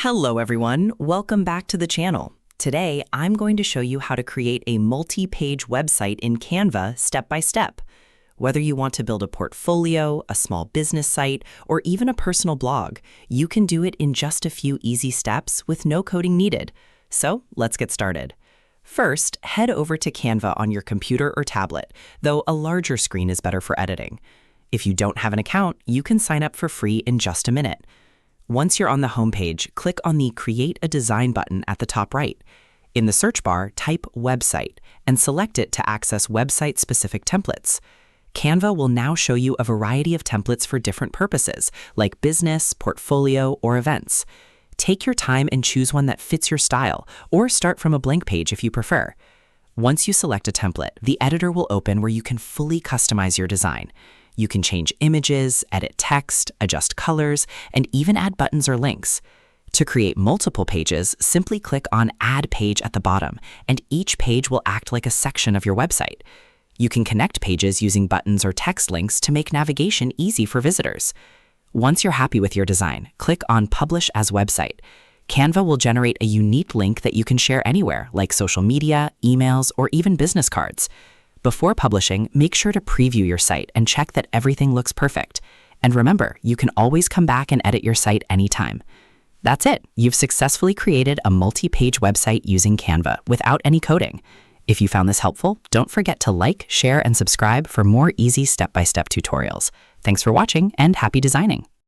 Hello everyone, welcome back to the channel. Today, I'm going to show you how to create a multi-page website in Canva step by step. Whether you want to build a portfolio, a small business site, or even a personal blog, you can do it in just a few easy steps with no coding needed. So let's get started. First, head over to Canva on your computer or tablet, though a larger screen is better for editing. If you don't have an account, you can sign up for free in just a minute. Once you're on the homepage, click on the Create a Design button at the top right. In the search bar, type Website and select it to access website-specific templates. Canva will now show you a variety of templates for different purposes, like business, portfolio, or events. Take your time and choose one that fits your style, or start from a blank page if you prefer. Once you select a template, the editor will open where you can fully customize your design. You can change images, edit text, adjust colors, and even add buttons or links. To create multiple pages, simply click on Add Page at the bottom, and each page will act like a section of your website. You can connect pages using buttons or text links to make navigation easy for visitors. Once you're happy with your design, click on Publish as Website. Canva will generate a unique link that you can share anywhere, like social media, emails, or even business cards. Before publishing, make sure to preview your site and check that everything looks perfect. And remember, you can always come back and edit your site anytime. That's it. You've successfully created a multi-page website using Canva without any coding. If you found this helpful, don't forget to like, share, and subscribe for more easy step-by-step tutorials. Thanks for watching and happy designing.